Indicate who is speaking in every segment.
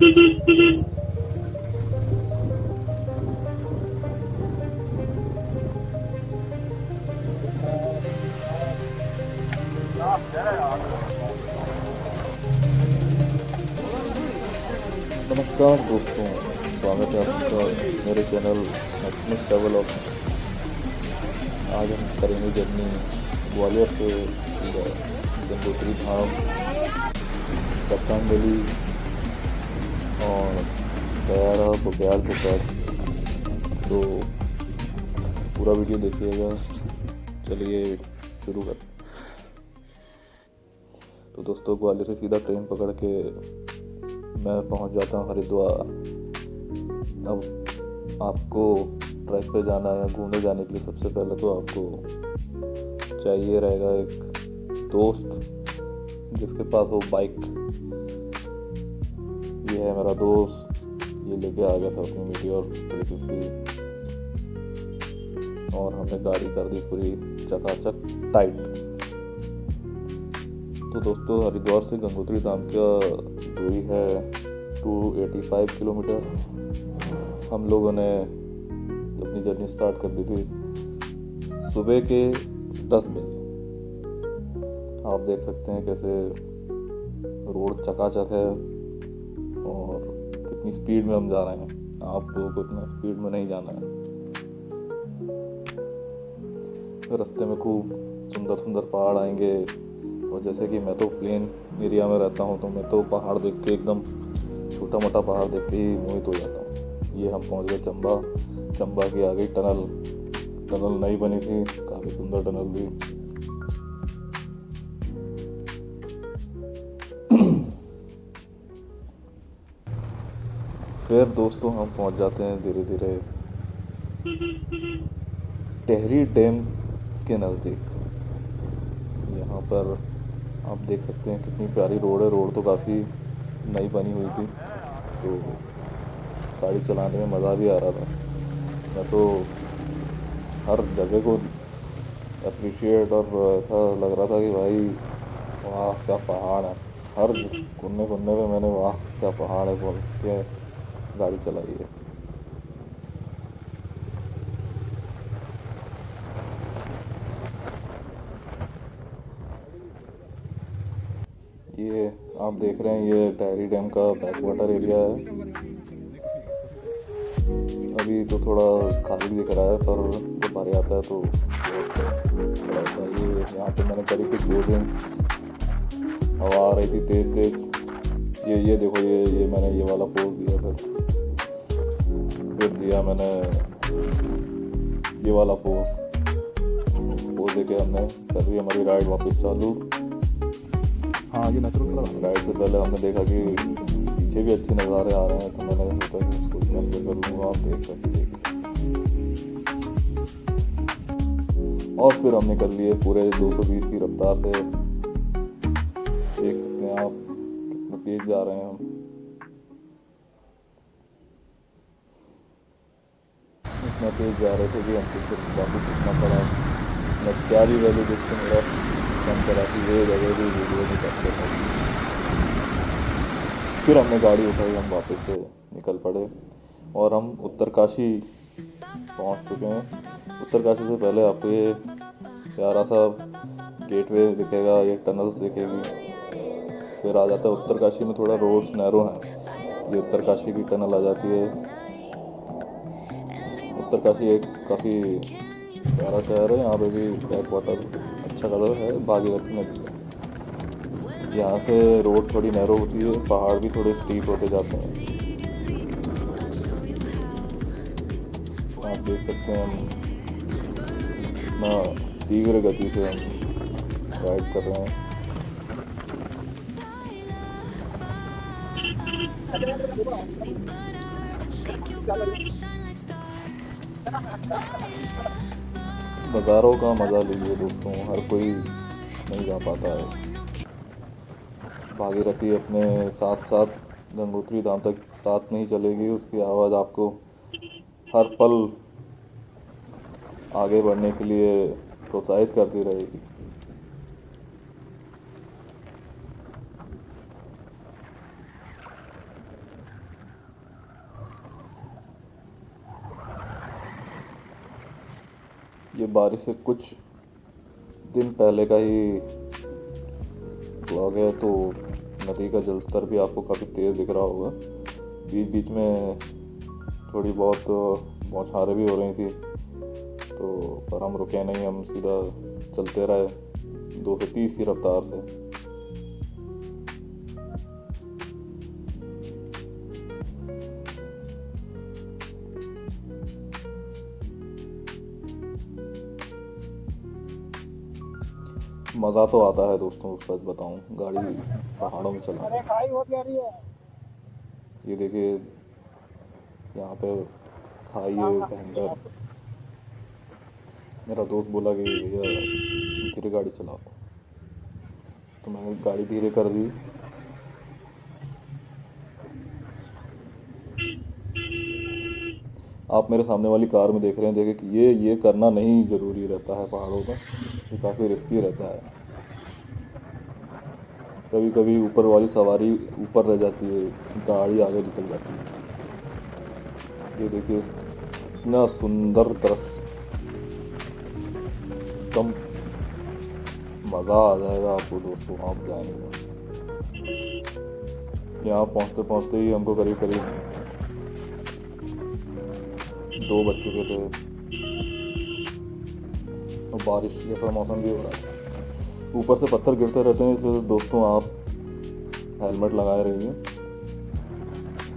Speaker 1: नमस्कार दोस्तों, स्वागत है आपका मेरे चैनल मैक्सिमस ट्रैवल और आज हम करेंगे जर्नी ग्वालियर से सीधा गंगोत्री धाम, कप्तान गली और गयारा बुग्याल पुकार। तो पूरा वीडियो देखिएगा। चलिए शुरू करते। तो दोस्तों, ग्वालियर से सीधा ट्रेन पकड़ के मैं पहुंच जाता हूं हरिद्वार। अब आपको ट्रैक पे जाना है, घूमने जाने के लिए सबसे पहले तो आपको चाहिए रहेगा एक दोस्त जिसके पास हो बाइक। ये है मेरा दोस्त, ये लेके आ गया था अपनी मीटियोर 350 और हमने गाड़ी कर दी पूरी चकाचक टाइट। तो दोस्तों, हरिद्वार से गंगोत्री धाम का दूरी है 285 किलोमीटर। हम लोगों ने अपनी जर्नी स्टार्ट कर दी थी सुबह के 10 बजे। आप देख सकते हैं कैसे रोड चकाचक है और कितनी स्पीड में हम जा रहे हैं। आप लोगों को इतना स्पीड में नहीं जाना है। रास्ते में खूब सुंदर सुंदर पहाड़ आएंगे और जैसे कि मैं तो प्लेन एरिया में रहता हूँ, तो मैं तो पहाड़ देख के एकदम छोटा मोटा पहाड़ देख के ही मोहित हो जाता हूँ। ये हम पहुँच गए चंबा की आ गई टनल नई बनी थी, काफ़ी सुंदर टनल थी। फिर दोस्तों हम पहुँच जाते हैं धीरे धीरे टेहरी डैम के नज़दीक। यहाँ पर आप देख सकते हैं कितनी प्यारी रोड है। रोड तो काफ़ी नई बनी हुई थी, तो गाड़ी चलाने में मज़ा भी आ रहा था। मैं तो हर जगह को अप्रिशिएट और ऐसा लग रहा था कि भाई वाह क्या पहाड़ है। हर कोने कोने में मैंने वाह क्या पहाड़ है बोल के गाड़ी चलाई है। ये आप देख रहे हैं, ये टेहरी डैम का बैक वाटर एरिया है। अभी तो थोड़ा खाली दिख रहा है, पर जब बारी आता है तो बड़ा होता है। ये यहाँ पे मैंने करी कुछ बोटिंग, हवा आ रही थी तेज तेज। ये देखो, ये मैंने ये वाला पोज दिया। फिर दिया मैंने ये वाला पोज देके हमने कर दी हमारी राइड वापस चालू। हाँ, ये नेचुरल राइड से पहले हमने देखा कि पीछे भी अच्छे नज़ारे आ रहे हैं, तो मैंने सोचा कि उसको कैप्चर कर लूँगा। आप देख सकते और फिर हमने कर लिए पूरे 220 की रफ्तार से। देख सकते हैं आप कितना तेज जा रहे हैं हम। इतना तेज जा रहे थे कि हमको फिर वापस उठना पड़ा। मैं प्यारी वैली देख के मेरा मन करा कि ये जगह भी वीडियो भी कैप्चर कर। फिर हमने गाड़ी उठाई, हम वापस से निकल पड़े और हम उत्तरकाशी पहुंच चुके हैं। उत्तरकाशी से पहले आपको ये प्यारा सा गेटवे दिखेगा, ये टनल्स दिखेगी। फिर आ जाता है उत्तरकाशी में थोड़ा रोड्स नैरो हैं। ये उत्तरकाशी की टनल आ जाती है। उत्तरकाशी एक काफ़ी प्यारा शहर है। यहाँ पे भी बैक वाटर अच्छा खासा है, भागीरथी नदी है। यहाँ से रोड थोड़ी नैरो होती है, पहाड़ भी थोड़े स्टीप होते जाते हैं। आप देख सकते हैं हम कितना तीव्र गति से हम राइड कर रहे हैं। नज़ारों का मज़ा लीजिए दोस्तों, हर कोई नहीं जा पाता है। भागीरथी अपने साथ साथ गंगोत्री धाम तक साथ नहीं चलेगी, उसकी आवाज़ आपको हर पल आगे बढ़ने के लिए प्रोत्साहित करती रहेगी। ये बारिश से कुछ दिन पहले का ही ब्लॉग है, तो नदी का जल स्तर भी आपको काफ़ी तेज़ दिख रहा होगा। बीच बीच में थोड़ी बहुत बौछारें भी हो रही थी, तो पर हम रुके नहीं, हम सीधा चलते रहे 230 की रफ्तार से। मज़ा तो आता है दोस्तों, सच बताऊं, गाड़ी पहाड़ों में चलाना। ये देखिए यहाँ पे खाई है भयंकर। मेरा दोस्त बोला कि भैया धीरे गाड़ी चलाओ, तो मैंने गाड़ी धीरे कर दी। आप मेरे सामने वाली कार में देख रहे हैं, देखिए कि ये करना नहीं ज़रूरी रहता है पहाड़ों में, ये काफ़ी रिस्की रहता है। कभी कभी ऊपर वाली सवारी ऊपर रह जाती है, गाड़ी आगे निकल जाती है। ये देखिए कितना सुंदर दृश्य, एकदम मज़ा आ जाएगा आपको दोस्तों, आप जाएंगे। यहाँ पहुँचते पहुँचते ही हमको करीब करीब 2 बज चुके थे और बारिश जैसा मौसम भी हो रहा है। ऊपर से पत्थर गिरते रहते हैं, इसलिए दोस्तों आप हेलमेट लगाए रहिए।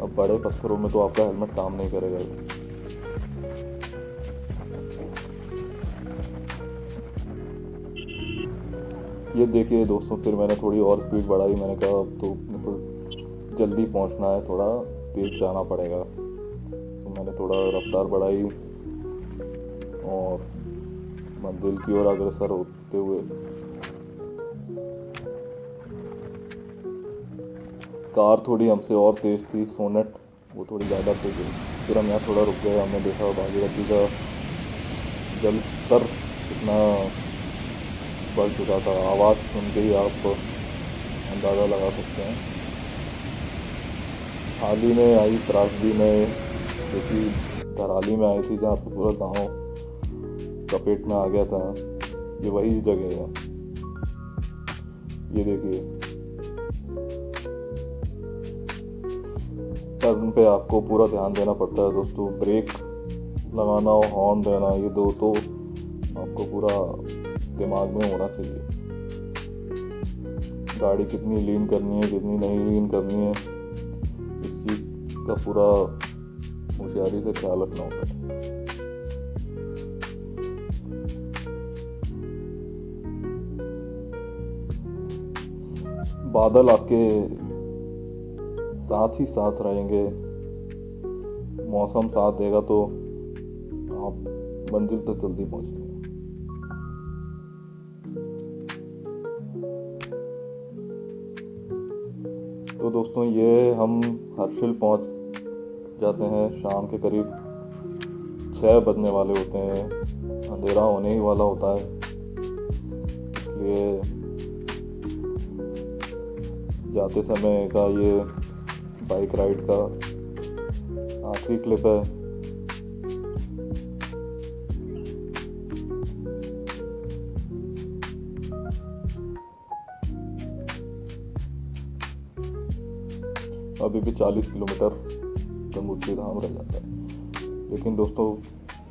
Speaker 1: अब बड़े पत्थरों में तो आपका हेलमेट काम नहीं करेगा। ये देखिए दोस्तों, फिर मैंने थोड़ी और स्पीड बढ़ाई। मैंने कहा अब तो मेरे को जल्दी पहुंचना है, थोड़ा तेज जाना पड़ेगा, तो मैंने थोड़ा रफ्तार बढ़ाई और मंजिल की ओर अग्रसर होते हुए कार थोड़ी हमसे और तेज़ थी, सोनेट, वो थोड़ी ज़्यादा तेज हुई। फिर हम यहाँ थोड़ा रुक गए, हमने देखा भागीरथी का जल स्तर कितना बढ़ चुका था। आवाज़ सुन के ही आप अंदाज़ा लगा सकते हैं। हाल ही में आई त्रासदी में, जो कि धराली में आई थी, जहाँ पर पूरा गांव चपेट में आ गया था, ये वही जगह है। ये देखिए टर्न पे आपको पूरा ध्यान देना पड़ता है दोस्तों, ब्रेक लगाना और हॉर्न देना, ये दो तो आपको पूरा दिमाग में होना चाहिए। गाड़ी कितनी लीन करनी है, कितनी नहीं लीन करनी है, इस चीज़ का पूरा होशियारी से ख्याल रखना होता है। बादल आपके साथ ही साथ रहेंगे, मौसम साथ देगा तो आप मंजिल तक जल्दी पहुंचेंगे। तो दोस्तों ये हम हर्षिल पहुंच जाते हैं शाम के करीब 6 बजने वाले होते हैं, अंधेरा होने ही वाला होता है। इसलिए जाते समय का ये बाइक राइड का आखिरी क्लिप है। अभी भी 40 किलोमीटर गंगोत्री धाम रह जाता है। लेकिन दोस्तों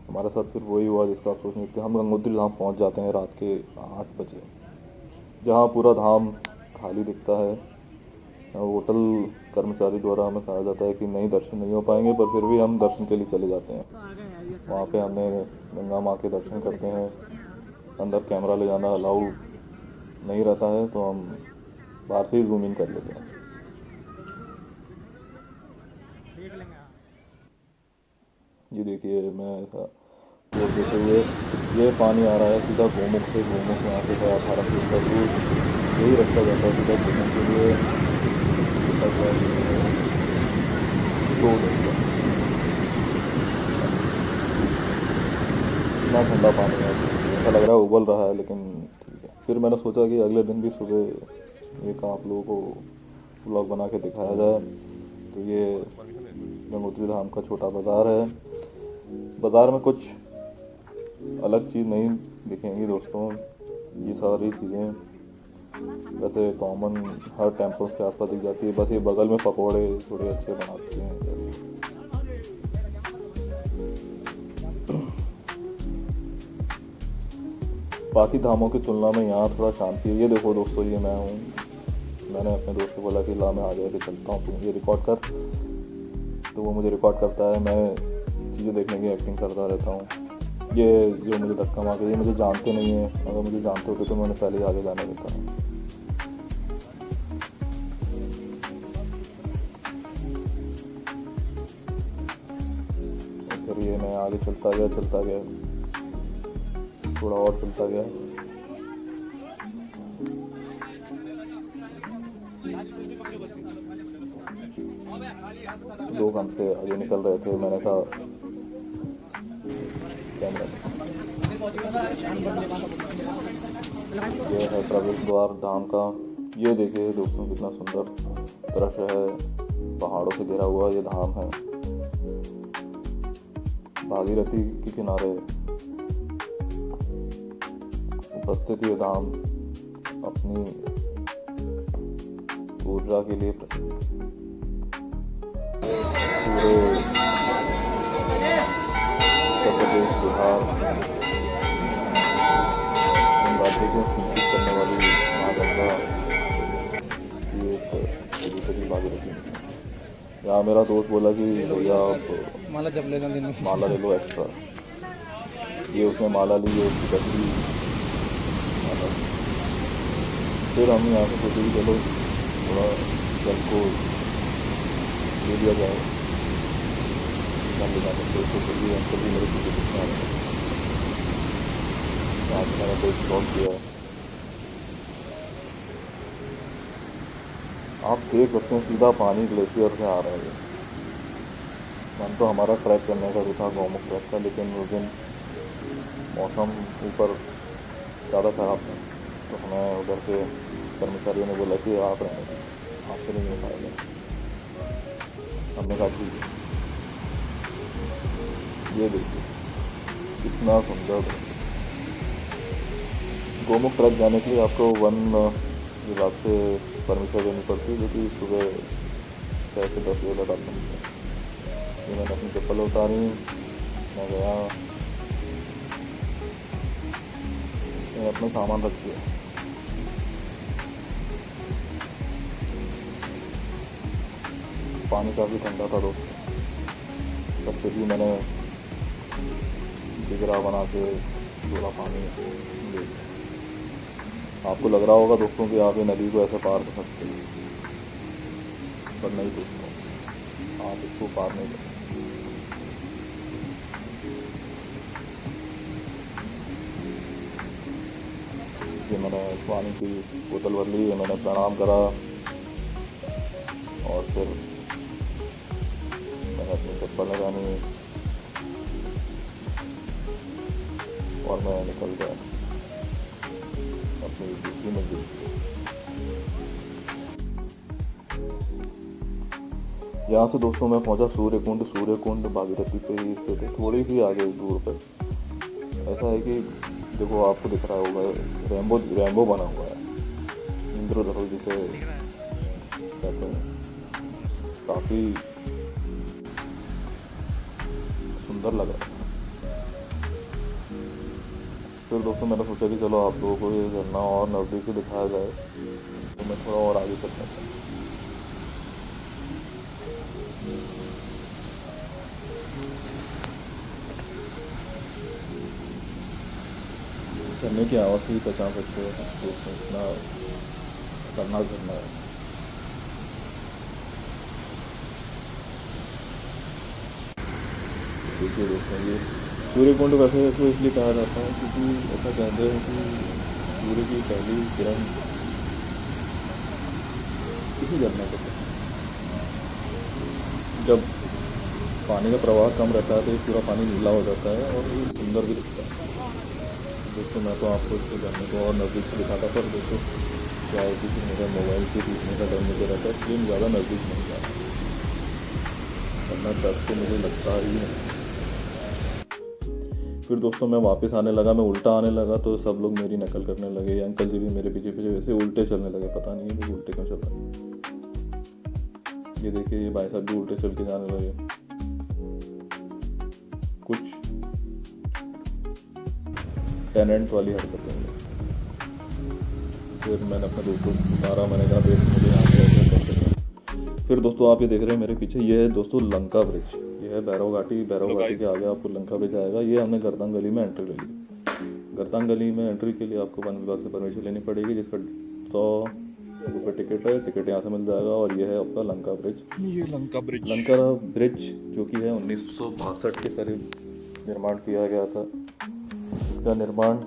Speaker 1: हमारे साथ फिर वही हुआ जिसका आप सोच नहीं सकते। हम गंगोत्री धाम पहुंच जाते हैं रात के 8 बजे, जहां पूरा धाम खाली दिखता है। होटल कर्मचारी द्वारा हमें कहा जाता है कि नहीं, दर्शन नहीं हो पाएंगे, पर फिर भी हम दर्शन के लिए चले जाते हैं। वहाँ पे हमने गंगा माँ के दर्शन करते हैं। अंदर कैमरा ले जाना अलाउ नहीं रहता है, तो हम बाहर से ही जूम इन कर लेते हैं। ये देखिए मैं ऐसा रोड देते हुए, ये पानी आ रहा है सीधा गोमुख से। गोमुख यहाँ से 18 किलोमीटर दूर यही रास्ता जाता है सीधा गोमुख के लिए। इतना ठंडा पानी है, ऐसा लग रहा है उबल रहा है, लेकिन ठीक है। फिर मैंने सोचा कि अगले दिन भी सुबह एक आप लोगों को व्लॉग बना के दिखाया जाए। तो ये गंगोत्री धाम का छोटा बाज़ार है। बाज़ार में कुछ अलग चीज़ नहीं दिखेंगी दोस्तों। ये सारी चीज़ें वैसे कॉमन हर टेम्पल्स के आसपास दिख जाती है, बस ये बगल में पकोड़े थोड़े अच्छे बनाते हैं इधर ही। बाकी धामों की तुलना में यहाँ थोड़ा शांति है। ये देखो दोस्तों, ये मैं हूँ। मैंने अपने दोस्त को बोला कि ला मैं आगे आगे चलता हूँ, तो मुझे रिकॉर्ड कर, तो वो मुझे रिकॉर्ड करता है। मैं चीज़ें देखने की एक्टिंग करता रहता हूँ। ये जो मुझे धक्का मार के, ये मुझे जानते नहीं है। अगर मुझे जानते होते तो मैंने पहले ही आगे जाने देता है। और फिर ये मैं आगे चलता गया, थोड़ा और चलता गया। लोग हमसे आगे निकल रहे थे। मैंने कहा कैमरा, ये है प्रवेश द्वार धाम का। ये देखिए दोस्तों, कितना सुंदर दृश्य है। पहाड़ों से घिरा हुआ ये धाम है। भागीरथी के किनारे उपस्थित ये धाम अपनी ऊर्जा के लिए प्रसिद्ध है। पूरे उत्तर प्रदेश, बिहार, इन राज्यों को सिंचित करने वाली माँ गंगा की एक पवित्र भागीरथी है। यहाँ मेरा दोस्त बोला कि भैया आप
Speaker 2: माला जब लेना दिन में
Speaker 1: माला ले लो एक्स्ट्रा। ये उसने माला ली है, उसकी कसरी माला। फिर हम यहाँ से सोचे कि चलो थोड़ा जल को ले लिया जाए। तो फिर भी अंकल भी मेरे पीछे दिखने आ रहे हैं। यहाँ से मैंने कोई स्टॉप किया। आप देख सकते हैं सीधा पानी ग्लेशियर से आ रहा है। मन तो हमारा ट्रैक करने का भी था, गौमुख ट्रैक का, लेकिन उस दिन मौसम ऊपर ज़्यादा ख़राब था, तो हमें उधर के कर्मचारियों ने बोला कि आप रहने दें, आपसे नहीं हो पाएगा। हमने कहा ठीक है। ये देखिए कितना सुंदर है। गौमुख ट्रैक जाने के लिए आपको वन विभाग से परमिशन लेनी पड़ती है, जो कि सुबह 6 से 10 बजे तक आपको मिलता है। ये मैंने अपनी चप्पल उतारी, मैं गया, मैंने अपना सामान रख दिया। पानी काफ़ी ठंडा था दोस्तों, तब फिर भी मैंने जिगरा बना के थोड़ा पानी ले लिया। आपको लग रहा होगा दोस्तों कि आप ये नदी को ऐसे पार कर सकते हैं, पर नहीं दोस्तों, आप इसको पार नहीं कर सकते। ये मैंने पानी की बोतल भर ली, मैंने प्रणाम करा और फिर मैंने अपनी चप्पल लगानी और मैं निकल गया अपनी दूसरी मंजिल। यहाँ से दोस्तों मैं पहुँचा सूर्यकुंड भागीरथी पे ही स्थित है, थोड़ी सी आगे दूर पर। ऐसा है कि देखो, आपको दिख रहा होगा रेम्बो बना हुआ है, इंद्रधनुष जिसे कहते हैं। काफ़ी सुंदर लग रहा है। फिर दोस्तों मैंने सोचा कि चलो आप लोगों को ये झरना और नज़दीक से दिखाया जाए, तो मैं थोड़ा और आगे चलता था। झरने की आवाज़ से ही पहचान सकते हो दोस्तों, इतना खतरनाक झरना है। देखिए दोस्तों, ये सूर्यकुंड वैसे इसको इसलिए कहा जाता है क्योंकि ऐसा कहते हैं कि सूर्य की पहली किरण इसी झरने को पड़ती है। जब पानी का प्रवाह कम रहता है तो ये पूरा पानी नीला हो जाता है और ये सुंदर भी दिखता है। दोस्तों मैं तो आपको इसके झरने को और नज़दीक से दिखाता, पर दोस्तों क्या है कि मेरा मोबाइल से दिखने का डर मुझे रहता है, इसलिए ज़्यादा नज़दीक नहीं जाता, वरना डर तो मुझे लगता ही नहीं। फिर दोस्तों मैं वापस आने लगा, मैं उल्टा आने लगा तो सब लोग मेरी नकल करने लगे। ये अंकल जी भी मेरे पीछे पीछे वैसे उल्टे चलने लगे, पता नहीं है वो उल्टे क्यों चल रहे। ये देखिए ये भाई साहब भी उल्टे चल के जाने लगे। कुछ टेनेंट वाली हरकतें हैं। फिर मैंने अपने दोस्तों को उतारा, मैंने कहा देख मुझे यहाँ पे। फिर दोस्तों आप ये देख रहे हैं मेरे पीछे, ये है दोस्तों लंका ब्रिज। ये है भैरव घाटी के आगे आपको लंका ब्रिज आएगा। ये हमने गर्दन गली में एंट्री ले ली। गर्दन गली में एंट्री के लिए आपको वन विभाग से परमिशन लेनी पड़ेगी, जिसका 100 रुपये टिकट है। टिकट यहाँ से मिल जाएगा। और ये है आपका लंका ब्रिज।
Speaker 2: ये लंका
Speaker 1: ब्रिज जो कि है 1962 के करीब निर्माण किया गया था। इसका निर्माण,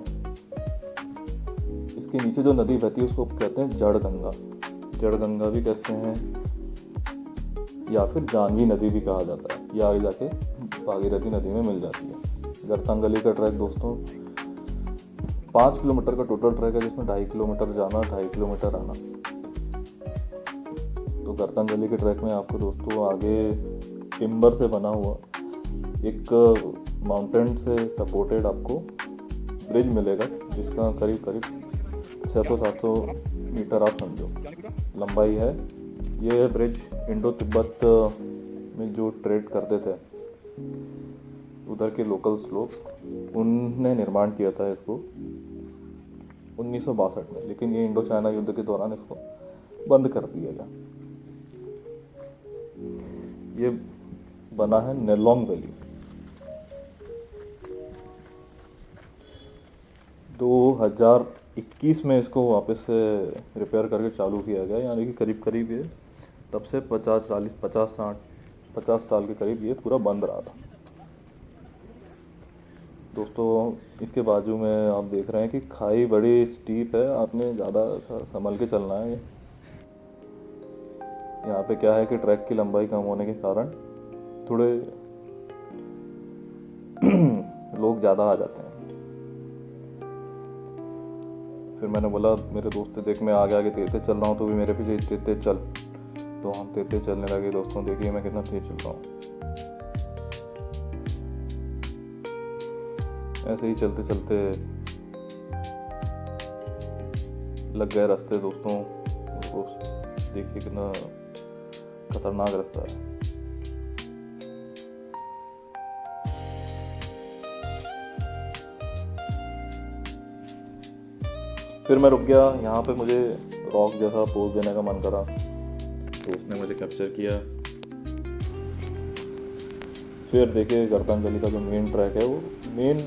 Speaker 1: इसके नीचे जो नदी बहती है उसको कहते हैं जड़ गंगा भी कहते हैं, या फिर जानवी नदी भी कहा जाता है। ये आगे जाके भागीरथी नदी में मिल जाती है। गर्तांगली का ट्रैक दोस्तों 5 किलोमीटर का टोटल ट्रैक है, जिसमें 2.5 किलोमीटर जाना, 2.5 किलोमीटर आना। तो गर्तांगली के ट्रैक में आपको दोस्तों आगे टिम्बर से बना हुआ एक माउंटेन से सपोर्टेड आपको ब्रिज मिलेगा, जिसका करीब 600-700 मीटर आप समझो लंबाई है। ये ब्रिज इंडो तिब्बत में जो ट्रेड करते थे उधर के लोकल्स लोग, उनने निर्माण किया था इसको 1962 में। लेकिन ये इंडो चाइना युद्ध के दौरान इसको बंद कर दिया गया। ये बना है नेलोंग वैली। 2021 में इसको वापस से रिपेयर करके चालू किया गया, यानी कि करीब ये तब से 50 साल के करीब ये पूरा बंद रहा था। दोस्तों इसके बाजू में आप देख रहे हैं कि खाई बड़ी स्टीप है, आपने ज़्यादा संभल के चलना है। यहाँ पे क्या है कि ट्रैक की लंबाई कम होने के कारण थोड़े लोग ज़्यादा आ जाते हैं। फिर मैंने बोला मेरे दोस्त से, देख मैं आगे तेज चल रहा हूँ तो भी मेरे पीछे तेज चल। तो हम तेज चलने लगे। दोस्तों देखिए मैं कितना तेज चल रहा हूँ। ऐसे ही चलते चलते लग गए रास्ते दोस्तों। देखिए कितना खतरनाक रास्ता है। फिर मैं रुक गया। यहाँ पे मुझे रॉक जैसा पोज देने का मन करा तो उसने मुझे कैप्चर किया। फिर देखिए गर्तांजलि का जो मेन ट्रैक है, वो मेन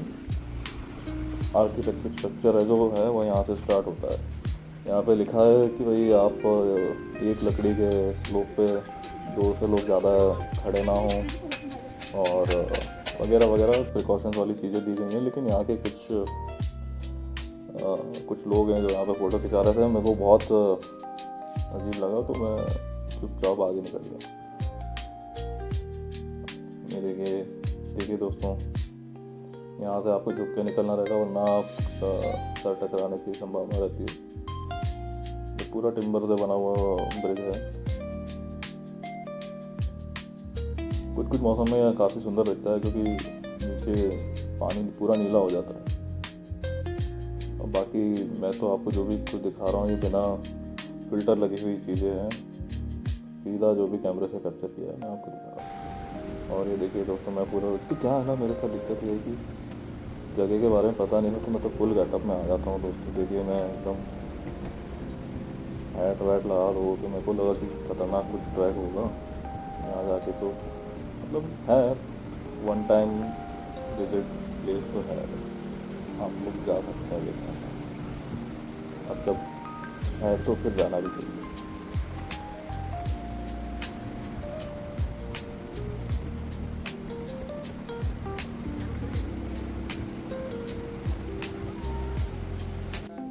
Speaker 1: आर्किटेक्चर स्ट्रक्चर है जो है वो यहाँ से स्टार्ट होता है। यहाँ पे लिखा है कि भाई आप एक लकड़ी के स्लोप पे 2 से लोग ज़्यादा खड़े ना हों और वगैरह प्रिकॉशंस वाली चीज़ें दी गई हैं। लेकिन यहाँ के कुछ लोग हैं जो यहाँ पे फ़ोटो खिंचा रहे थे, मेरे को बहुत अजीब लगा तो मैं चुपचाप आगे निकल गया। ये देखिए दोस्तों, यहाँ से आपको झुक के निकलना रहेगा वरना आप सर टकराने की संभावना रहती है। ये पूरा टिम्बर से बना हुआ ब्रिज है। कुछ मौसम में काफ़ी सुंदर दिखता है क्योंकि नीचे पानी पूरा नीला हो जाता है। और बाकी मैं तो आपको जो भी कुछ दिखा रहा हूँ ये बिना फिल्टर लगी हुई चीज़ें हैं, सीधा जो भी कैमरे से कैप्चर किया है मैं आपको दिखा रहा हूँ। और ये देखिए दोस्तों मैं पूरा, तो क्या है ना मेरे साथ दिक्कत ये है कि जगह के बारे में पता नहीं हो तो मैं तो फुल गेटअप में आ जाता हूँ दोस्तों। देखिए मैं एकदम हैट वैट लगा दो कि मेरे को लगा कि खतरनाक कुछ ट्रैक होगा यहाँ जाके। तो मतलब है वन टाइम विजिट प्लेस तो है, आप लोग जा सकते हैं देखना। अब जब है तो फिर जाना भी चाहिए।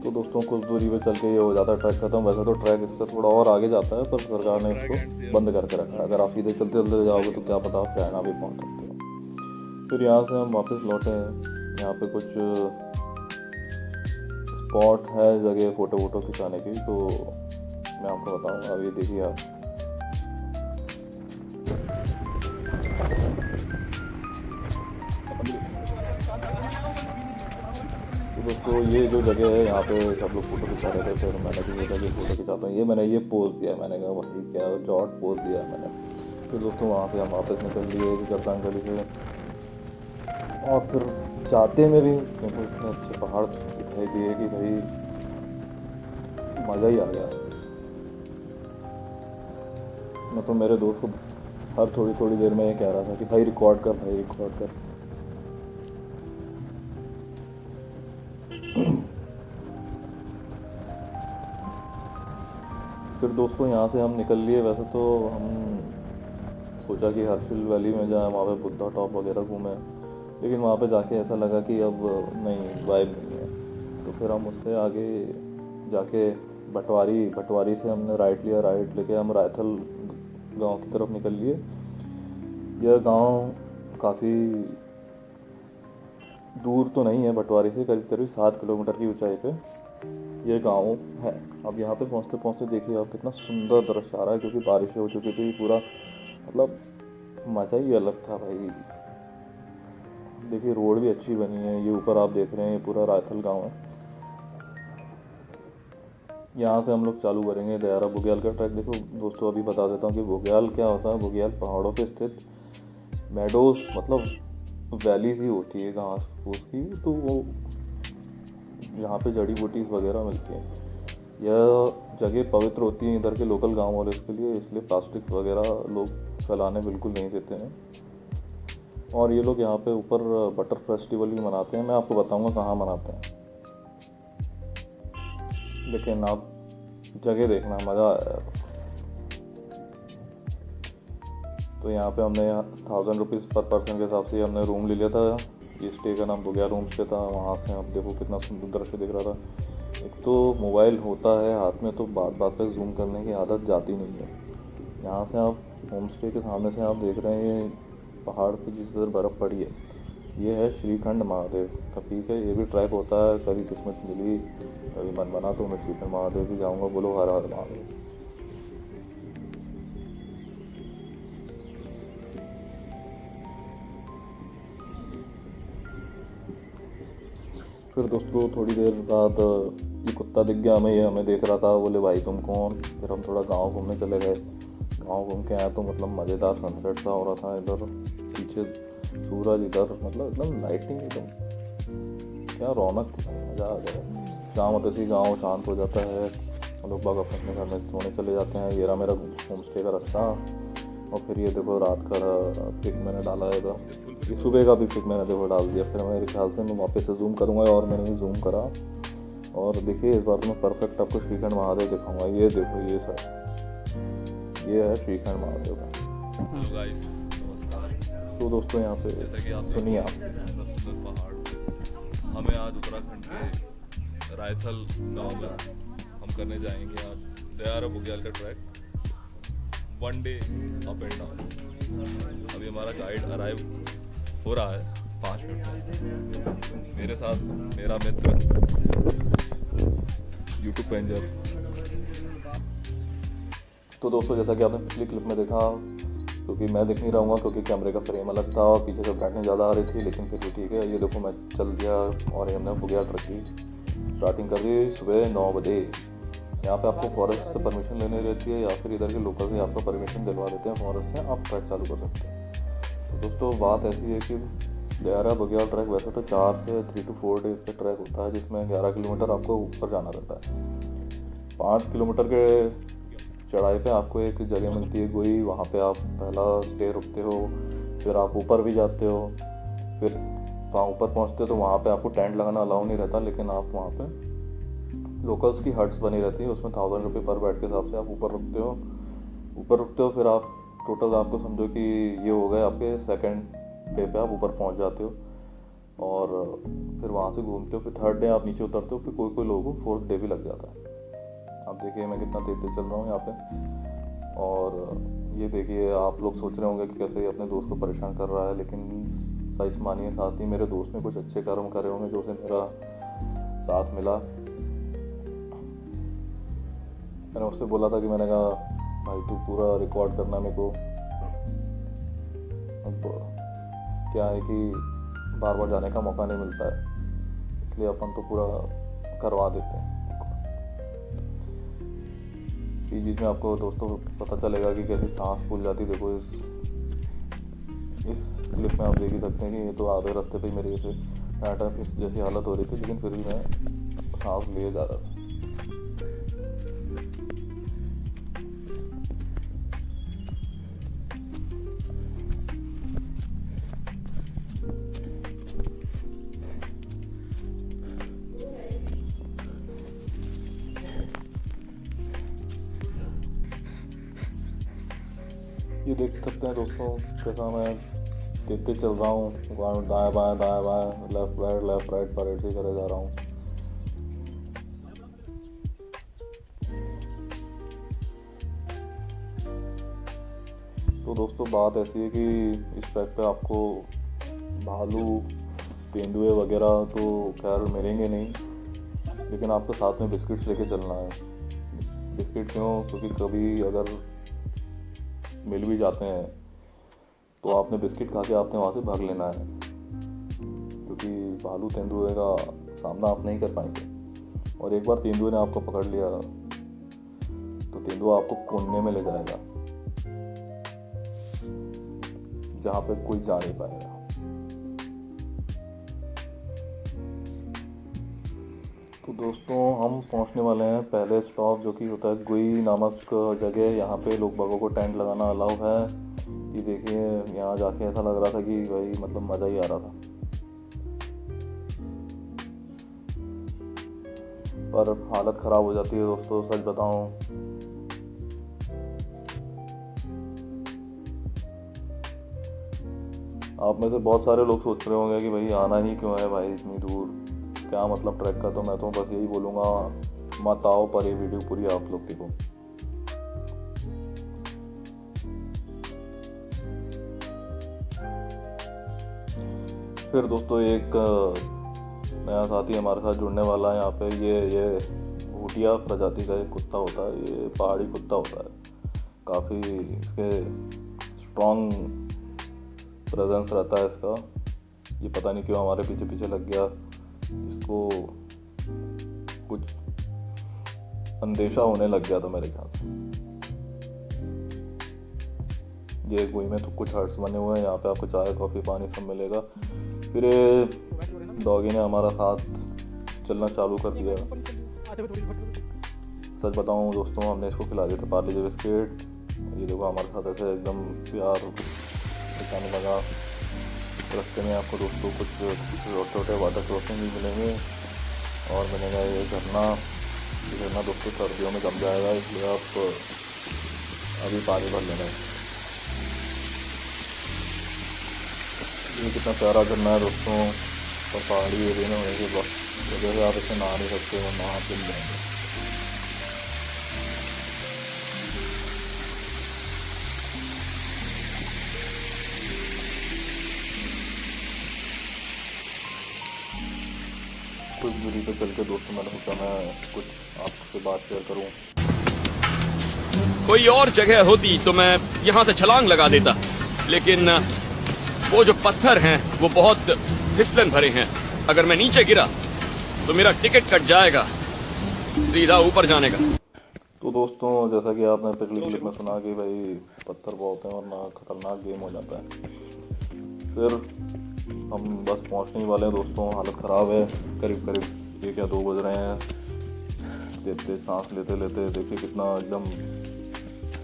Speaker 1: तो दोस्तों कुछ दूरी पे चल के ये हो जाता है ट्रैक खत्म। वैसे तो ट्रैक इसका थोड़ा और आगे जाता है पर सरकार ने इसको बंद करके रखा है। अगर आप सीधे चलते जाओगे तो क्या पता आप चाइना भी पहुंच सकते हो। फिर यहाँ से हम वापस लौटे हैं। यहाँ पे कुछ स्पॉट है जगह फ़ोटो खिंचाने की, तो मैं आपको बताऊँगा। अब ये देखिए आप तो दोस्तों ये जो जगह है यहाँ पे सब लोग फ़ोटो खिंचा रहे थे, फिर मैंने भी सोचा कि फ़ोटो खिंचाता हूँ। मैंने ये पोज़ दिया, मैंने कहा भाई क्या जॉट पोज़ दिया मैंने। फिर दोस्तों वहाँ से हम वापस निकल लिए गर्दांगली से, और फिर जाते में भी मेरे को इतने अच्छे पहाड़ दिखाई दिए कि भाई मज़ा ही आ गया। मैं तो मेरे दोस्त को हर थोड़ी थोड़ी देर में ये कह रहा था कि भाई रिकॉर्ड कर, भाई रिकॉर्ड कर। फिर दोस्तों यहाँ से हम निकल लिए। वैसे तो हम सोचा कि हर्षिल वैली में जाए, वहाँ पे बुद्धा टॉप वगैरह घूमें, लेकिन वहाँ पे जाके ऐसा लगा कि अब नहीं, वाइब नहीं है। तो फिर हम उससे आगे जाके भटवारी से हमने राइट लिया। राइट लेके हम रायथल गांव की तरफ निकल लिए। यह गांव काफ़ी दूर तो नहीं है भटवारी से, करीब करीब 7 किलोमीटर की ऊंचाई पे ये गांव है। अब यहाँ पे पहुँचते पहुँचते देखिए आप कितना सुंदर दृश्य आ रहा है, क्योंकि बारिश हो चुकी थी। पूरा मतलब मज़ा ही अलग था भाई। देखिए रोड भी अच्छी बनी है। ये ऊपर आप देख रहे हैं, ये पूरा रायथल गांव है। यहाँ से हम लोग चालू करेंगे दयारा बुग्याल का ट्रैक। देखो दोस्तों, अभी बता देता हूँ कि बुग्याल क्या होता है। बुग्याल पहाड़ों पे स्थित मेडोज, मतलब वैलीज ही होती है घास फूस की, तो वो यहाँ पे जड़ी बूटीज वगैरह मिलती हैं। यह जगह पवित्र होती है इधर के लोकल गांव वाले के लिए, इसलिए प्लास्टिक वगैरह लोग फैलाने बिल्कुल नहीं देते हैं। और ये लोग यहाँ पे ऊपर बटर फेस्टिवल भी मनाते हैं। मैं आपको बताऊँगा कहाँ मनाते हैं, लेकिन आप जगह देखना, मज़ा आया। तो यहाँ पे हमने 1000 रुपीज़ पर पर्सन के हिसाब से हमने रूम ले लिया था। ये स्टे का नाम बुग्याल रूम स्टे था। वहाँ से आप देखो कितना सुंदर दृश्य दिख रहा था। एक तो मोबाइल होता है हाथ में तो बात बात पे जूम करने की आदत जाती नहीं है। यहाँ से आप होम स्टे के सामने से आप देख रहे हैं, ये पहाड़ पे जिस तरह बर्फ़ पड़ी है, ये है श्रीखंड महादेव का पीक है। ये भी ट्रैक होता है, कभी किस्मत मिली, कभी मन बना तो मैं श्रीखंड महादेव भी जाऊँगा। बोलो हर हर महादेव। फिर दोस्तों थोड़ी देर बाद ये कुत्ता दिख गया हमें, ये हमें देख रहा था। बोले भाई तुम कौन। फिर हम थोड़ा गांव घूमने चले गए। गांव घूम के आए तो मतलब मज़ेदार सनसेट सा हो रहा था इधर, पीछे सूरज, इधर मतलब एकदम लाइटिंग, एकदम क्या रौनक थी, मज़ा आ गया। शाम होते ही गाँव शांत हो जाता है, हम लोग बाग अपने घर में सोने चले जाते हैं। ये रहा मेरा होम स्टे का रास्ता। और फिर ये देखो रात का पिक मैंने डाला है इधर, इस सुबह का भी पिक मैंने देखो डाल दिया। फिर मेरे ख्याल से मैं वापस से जूम करूँगा, और मैंने भी जूम करा। और देखिए इस बार तो मैं परफेक्ट आपको श्रीखंड महादेव दिखाऊंगा। ये देखो, ये सर, ये है श्रीखंड महादेव का।
Speaker 2: हेलो गाइस, नमस्कार।
Speaker 1: तो दोस्तों यहाँ पे
Speaker 2: जैसा कि आप
Speaker 1: सुनिए आप।
Speaker 2: सुंदर पहाड़, हमें आज उत्तराखंड के रायथल गांव में हम करने जाएंगे आज दयारा बुग्याल का track, 1 day up and down. अभी हमारा गाइड अराइव हो रहा है 5 मिनट में। मेरे साथ मेरा मित्र
Speaker 1: यूट्यूब पेंजर। तो दोस्तों जैसा कि आपने पिछली क्लिप में देखा, क्योंकि मैं दिख नहीं रहूँगा क्योंकि कैमरे का फ्रेम अलग था और पीछे से ब्राइटनेस ज़्यादा आ रही थी, लेकिन फिर भी ठीक है। ये देखो मैं चल दिया और हमने बुग्याल ट्रैक की स्टार्टिंग कर दी सुबह 9 बजे। यहाँ पे आपको फॉरेस्ट से परमिशन लेनी रहती है, या फिर इधर के लोकल से आपको परमिशन दिलवा देते हैं फॉरेस्ट से, आप ट्रैक चालू कर सकते हैं। तो दोस्तों बात ऐसी है कि दयारा बुग्याल ट्रैक वैसे तो 4 से 3 to 4 डेज़ का ट्रैक होता है, जिसमें 11 किलोमीटर आपको ऊपर जाना रहता है। 5 किलोमीटर के चढ़ाई पे आपको एक जगह मिलती है गोई, वहाँ पे आप पहला स्टे रुकते हो, फिर आप ऊपर भी जाते हो। फिर वहाँ ऊपर पहुँचते हो तो वहाँ पे आपको टेंट लगाना अलाउ नहीं रहता, लेकिन आप वहाँ पे लोकल्स की हट्स बनी रहती है, उसमें 1000 रुपये पर बेड के हिसाब से आप ऊपर रुकते हो। फिर आप टोटल आपको समझो कि ये हो गए आपके सेकंड डे पे आप ऊपर पहुँच जाते हो, और फिर वहाँ से घूमते हो। फिर थर्ड डे आप नीचे उतरते हो। फिर कोई कोई लोगों को 4th डे भी लग जाता है। आप देखिए मैं कितना तेज तेज चल रहा हूँ यहाँ पे। और ये देखिए आप लोग सोच रहे होंगे कि कैसे अपने दोस्त को परेशान कर रहा है, लेकिन सच मानिए साथ ही मेरे दोस्त ने कुछ अच्छे कर्म करे होंगे जो उसे मेरा साथ मिला। मैंने उससे बोला था कि मैंने कहा भाई तू पूरा रिकॉर्ड करना मेरे को। अब क्या है कि बार बार जाने का मौका नहीं मिलता है, इसलिए अपन तो पूरा करवा देते हैं। बीच बीच में आपको दोस्तों पता चलेगा कि कैसी सांस फूल जाती। देखो इस क्लिप में आप देख ही सकते हैं कि ये तो आधे रास्ते पे ही मेरे से टाटा फिस जैसी हालत हो रही थी, लेकिन फिर भी मैं सांस लिए जा रहा था। ये देख सकते हैं दोस्तों कैसा मैं तेज चल रहा हूँ, दाएं बाएं लेफ्ट राइट भी करे जा रहा हूँ। तो दोस्तों बात ऐसी है कि इस ट्रैक पे आपको भालू तेंदुए वगैरह तो खैर मिलेंगे नहीं, लेकिन आपको साथ में बिस्किट्स लेके चलना है। बिस्किट क्यों? क्योंकि कभी अगर मिल भी जाते हैं तो आपने बिस्किट खा के आपने वहाँ से भाग लेना है, क्योंकि भालू तेंदुए का सामना आप नहीं कर पाएंगे। और एक बार तेंदुए ने आपको पकड़ लिया तो तेंदुआ आपको कोने में ले जाएगा जहाँ पे कोई जा नहीं पाएगा। तो दोस्तों हम पहुंचने वाले हैं पहले स्टॉप, जो कि होता है गुई नामक जगह। यहाँ पे लोग बागों को टेंट लगाना अलाउ है। ये देखिए यहाँ जाके ऐसा लग रहा था कि भाई मतलब मज़ा ही आ रहा था, पर हालत ख़राब हो जाती है दोस्तों, सच बताऊं। आप में से बहुत सारे लोग सोच रहे होंगे कि भाई आना ही क्यों है भाई इतनी दूर, क्या मतलब ट्रैक का। तो मैं तो बस यही बोलूँगा, मत आओ, पर ये वीडियो पूरी आप लोग देखो। फिर दोस्तों एक नया साथी हमारे साथ जुड़ने वाला है यहाँ पे। ये भूटिया प्रजाति का एक कुत्ता होता है, ये पहाड़ी कुत्ता होता है। काफ़ी इसके स्ट्रॉन्ग प्रेजेंस रहता है इसका। ये पता नहीं क्यों हमारे पीछे पीछे लग गया, इसको कुछ अंदेशा होने लग गया था मेरे ख्याल से। ये गोई में तो कुछ हट्स बने हुए हैं, यहाँ पे आपको चाय कॉफ़ी पानी सब मिलेगा। फिर डॉगी ने हमारा साथ चलना चालू कर दिया। सच बताऊं दोस्तों, हमने इसको खिला दिया था पार्ले जी बिस्किट। ये देखो हमारे साथ ऐसे एकदम प्यार दिखाने लगा। रास्ते में आपको दोस्तों कुछ छोटे छोटे वाटर क्रॉसिंग भी मिलेंगे और मिलेगा ये झरना। ये झरना दोस्तों सर्दियों में जम जाएगा, इसलिए आप अभी पानी भर लेना है। ये कितना प्यारा झरना है दोस्तों, और पहाड़ी एरिया में होने की वजह से आप इसे नहा नहीं सकते हो, नहा के जाएंगे। कुछ दूरी पे चल के दोस्तों मैंने सोचा मैं कुछ आपसे बात शेयर करूं।
Speaker 3: कोई और जगह होती तो मैं यहाँ से छलांग लगा देता, लेकिन वो जो पत्थर हैं वो बहुत फिसलन भरे हैं। अगर मैं नीचे गिरा तो मेरा टिकट कट जाएगा सीधा ऊपर जाने का।
Speaker 1: तो दोस्तों जैसा कि आपने पिछली क्लिप में सुना कि भाई पत्थर बहुत हैं और ना खतरनाक गेम हो जाता है। फिर हम बस पहुंचने ही वाले हैं दोस्तों। हालत ख़राब है, करीब 1 या 2 बज रहे हैं। तेज सांस लेते लेते देखिए कितना एकदम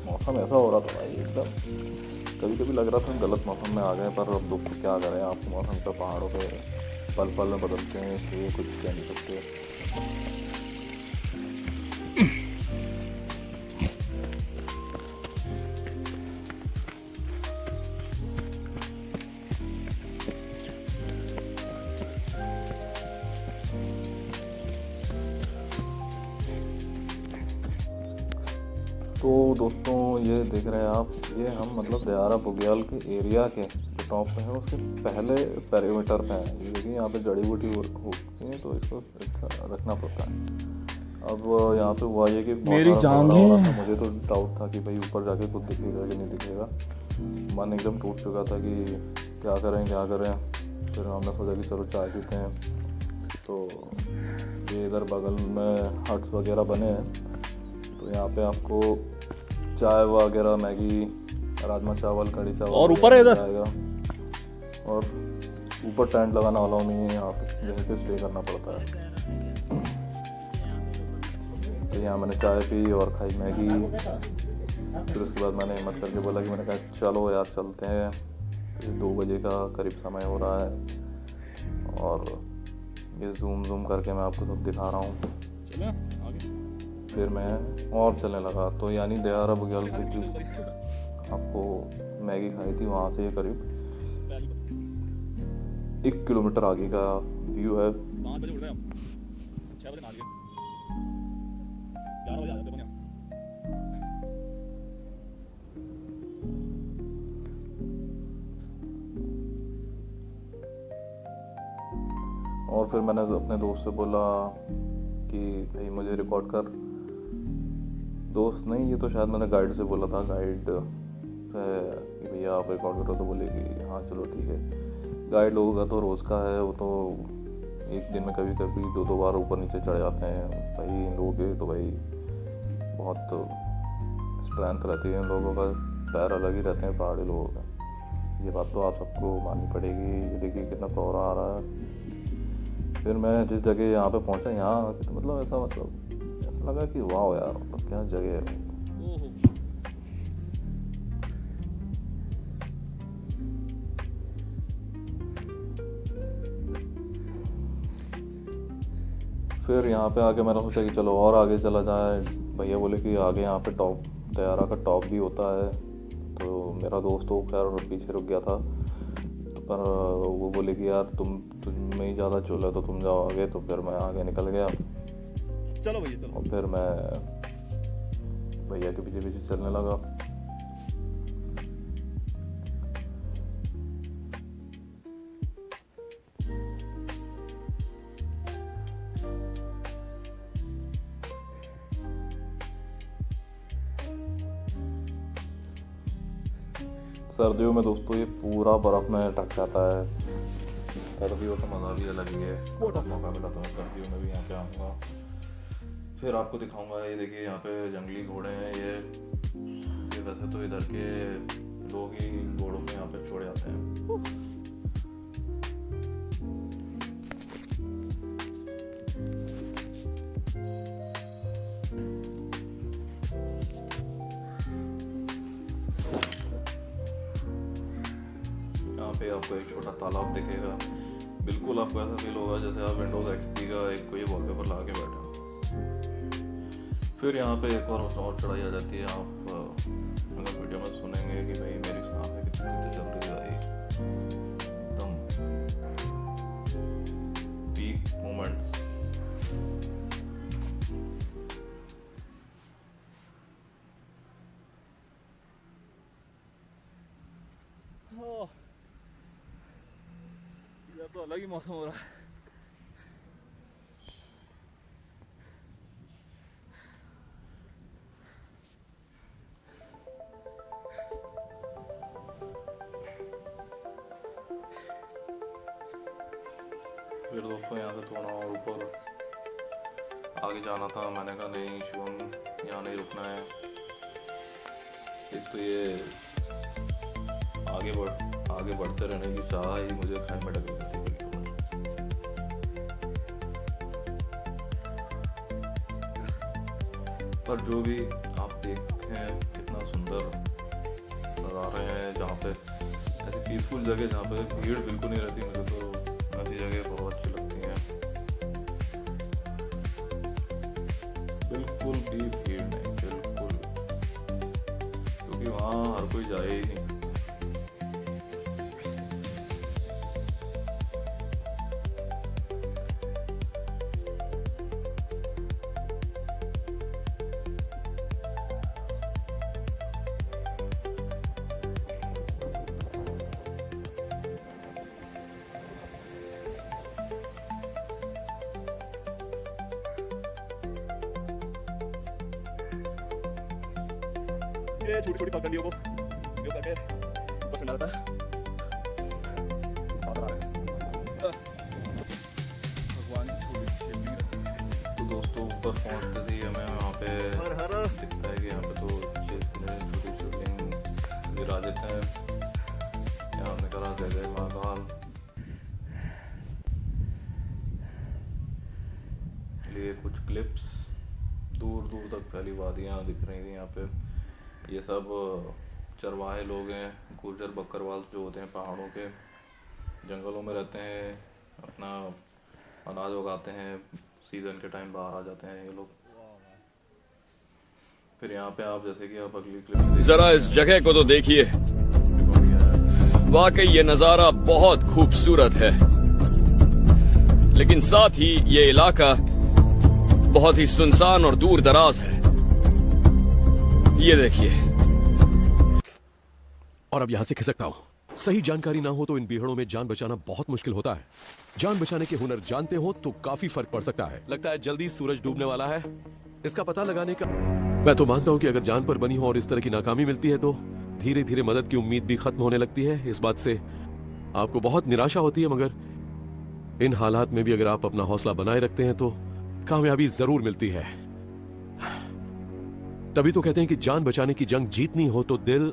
Speaker 1: मौसम ऐसा हो रहा था भाई, एकदम कभी लग रहा था गलत मौसम में आ गए। पर अब दुख क्या करें, आपको मौसम का पहाड़ों पे पल पल में बदलते हैं, इसलिए कुछ कह नहीं सकते। तो दोस्तों ये देख रहे हैं आप, ये हम मतलब दयारा बुग्याल के एरिया के जो टॉप पे है उसके पहले पेरीमीटर पे है। ये देखिए यहाँ पे जड़ी बूटी होती है तो इसको रखना पड़ता है। अब यहाँ पे हुआ ये कि
Speaker 4: मेरी जान है,
Speaker 1: मुझे तो डाउट था कि भाई ऊपर जाके कुछ दिखेगा कि नहीं दिखेगा। मन एकदम टूट चुका था कि क्या करें। फिर हमने सोचा कि चलो चाय पीते हैं। तो ये इधर बगल में हट्स वगैरह बने हैं, तो यहाँ पे आपको चाय वगैरह, मैगी, राजमा चावल, कढ़ी चावल
Speaker 4: और ऊपर है इधर?
Speaker 1: जाएगा। और ऊपर टेंट लगाना अलाउ नहीं है, यहाँ पे यहीं पे स्टे करना पड़ता है। तो यहाँ मैंने चाय पी और खाई मैगी। फिर उसके बाद मैंने हिम्मत करके बोला कि मैंने कहा चलो यार चलते हैं। 2 बजे का करीब समय हो रहा है और ये जूम करके मैं आपको सब दिखा रहा हूँ। फिर मैं और चलने लगा, तो यानी दयारा बुग्याल की जो आपको मैगी खाई थी वहाँ से ये करीब 1 किलोमीटर आगे का व्यू है।
Speaker 4: 5 बजे उठ रहे हैं हम, 6 बजे नहा लिए, 11 बजे आ जाते हैं अपन यहाँ।
Speaker 1: और फिर मैंने अपने दोस्त से बोला कि भाई मुझे रिकॉर्ड कर। दोस्त नहीं, ये तो शायद मैंने गाइड से बोला था, गाइड से कि भैया आप रिकॉर्ड करो, तो बोले कि हाँ चलो ठीक है। गाइड लोगों का तो रोज़ का है, वो तो एक दिन में कभी कभी 2 बार ऊपर नीचे चढ़ जाते हैं भाई। इन लोगों के तो भाई बहुत स्ट्रेंथ रहती है, इन लोगों का पैर अलग ही रहते हैं पहाड़ी लोगों का। ये बात तो आप सबको माननी पड़ेगी। ये देखिए कितना कोहरा आ रहा है। फिर मैं जिस जगह यहाँ पे पहुँचा, यहाँ तो मतलब ऐसा लगा कि वाह यार, मतलब क्या जगह है। फिर यहाँ पे आके मैंने सोचा कि चलो और आगे चला जाए। भैया बोले कि आगे यहाँ पे टॉप, दयारा का टॉप भी होता है। तो मेरा दोस्त तो खैर पीछे रुक गया था, पर वो बोले कि यार तुम में ही ज़्यादा चुल है तो तुम जाओ आगे। तो फिर मैं आगे निकल गया।
Speaker 4: चलो भैया चलो।
Speaker 1: और फिर मैं भैया के पीछे पीछे चलने लगा। सर्दियों में दोस्तों ये पूरा बर्फ़ में ढक जाता है। सर्दियों का मज़ा भी अलग ही है। मौका मिला तो मैं सर्दियों में भी यहाँ पे आऊँगा, फिर आपको दिखाऊंगा। ये देखिए यहाँ पे जंगली घोड़े हैं। ये वैसे तो इधर के लोग ही घोड़ों में यहाँ पे छोड़ जाते हैं। यहाँ पे आपको एक छोटा तालाब दिखेगा। बिल्कुल आपको ऐसा फील होगा जैसे आप विंडोज़ XP का एक कोई वॉलपेपर लगा के बैठे हो। फिर यहाँ पे एक और चढ़ाई आ जाती है। आप अगर वीडियो में सुनेंगे कि भाई मेरी सांस है कितनी तेज चल रही है भाई, एकदम पीक मोमेंट्स।
Speaker 4: इधर तो अलग ही मौसम हो रहा है।
Speaker 1: फिर दोस्तों यहाँ से थोड़ा और ऊपर आगे जाना था। मैंने कहा नहीं शिवम, यहाँ नहीं रुकना है। एक तो ये आगे बढ़ते रहने की चाह ही मुझे खाई में ढक देती है बिल्कुल। पर जो भी आप देखें कितना सुंदर नज़ारे हैं, जहाँ पे ऐसी पीसफुल जगह जहाँ पे भीड़ बिल्कुल नहीं रहती। मुझे तो ऐसी जगह बहुत अच्छी लगती हैं। बिल्कुल भी भीड़ नहीं, बिल्कुल, क्योंकि वहाँ हर कोई जा ही नहीं सकता।
Speaker 4: ये छोटी छोटी पगडंडियों को उपयोग करके ऊपर चढ़ना रहता है। बादल आ रहे हैं। भगवान
Speaker 2: वापस पहुंचते ही हमें वहाँ पे दिखता है कि यहाँ पे तो जैसे छोटी शिवलिंग विराजित है। यहाँ हमने करा जय जय महाकाल। लिए कुछ क्लिप्स, दूर दूर तक फैली वादियाँ दिख रही थी। यहाँ पे ये सब चरवाहे लोग हैं, गुर्जर बकरवाल जो होते हैं पहाड़ों के जंगलों में रहते हैं, अपना अनाज उगाते हैं, सीजन के टाइम बाहर आ जाते हैं ये लोग। फिर यहाँ पे आप जैसे कि आप अगली क्लिप
Speaker 3: जरा इस जगह को तो देखिए, वाकई ये नजारा बहुत खूबसूरत है, लेकिन साथ ही ये इलाका बहुत ही सुनसान और दूर दराज है। ये देखिए,
Speaker 5: और अब यहां से खिसकता हूं। सही जानकारी ना हो तो इन बीहड़ों में जान बचाना बहुत मुश्किल होता है। जान बचाने के हुनर जानते हो तो काफी फर्क पड़ सकता है। लगता है जल्दी सूरज डूबने वाला है, इसका पता लगाने का। मैं तो मानता हूं कि अगर जान पर बनी हो और इस तरह की नाकामी मिलती है तो धीरे धीरे मदद की उम्मीद भी खत्म होने लगती है। इस बात से आपको बहुत निराशा होती है, मगर इन हालात में भी अगर आप अपना हौसला बनाए रखते हैं तो कामयाबी जरूर मिलती है। तभी तो कहते हैं कि जान बचाने की जंग जीतनी हो तो दिल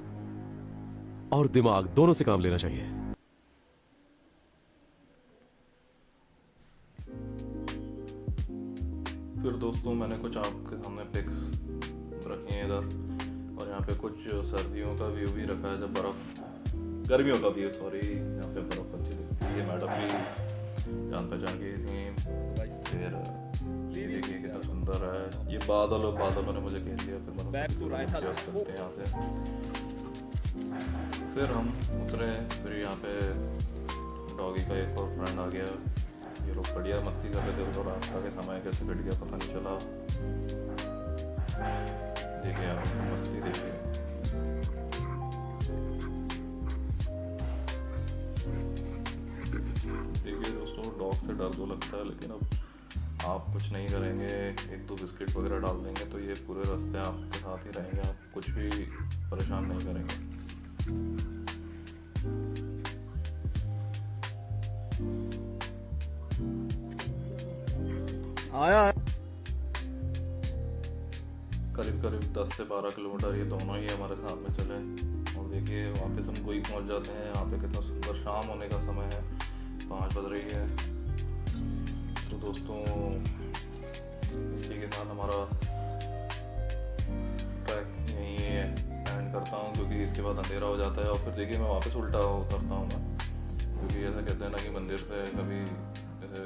Speaker 5: और दिमाग दोनों से काम लेना चाहिए।
Speaker 2: फिर दोस्तों मैंने कुछ आपके सामने पिक्स रखी हैं इधर, और यहाँ पे कुछ सर्दियों का व्यू भी रखा है, जब बर्फ, गर्मियों का व्यू सॉरी, यहाँ पे बर्फ अच्छी दिखती है। मैडम भी जान पहचान की थी। फिर ये देखिए कितना सुंदर है, ये बादलों ने मुझे घेर लिया। फिर मैंने चलते हैं यहाँ से। फिर हम उतरे, फिर यहाँ पे डॉगी का एक और फ्रेंड आ गया। ये लोग बढ़िया मस्ती कर रहे थे, तो रास्ता के समय कैसे कट गया पता नहीं चला। देखिए आप मस्ती देखिए। देखिए दोस्तों, डॉग से डर तो लगता है, लेकिन अब आप कुछ नहीं करेंगे, एक दो बिस्किट वगैरह डाल देंगे तो ये पूरे रास्ते आपके साथ ही रहेंगे, आप कुछ भी परेशान नहीं करेंगे।
Speaker 4: आया
Speaker 2: करीब 10 से 12 किलोमीटर ये दोनों ही हमारे साथ में चले, और देखिए वापस हम कोई पहुंच जाते हैं। यहाँ पे कितना सुंदर शाम होने का समय है, 5 बज रही है। तो दोस्तों इसी के साथ हमारा ट्रैक यहीं एंड करता हूँ, क्योंकि इसके बाद अंधेरा हो जाता है। और फिर देखिए मैं वापस उल्टा उतरता हूँ मैं, क्योंकि ऐसा कहते हैं ना कि मंदिर से कभी जैसे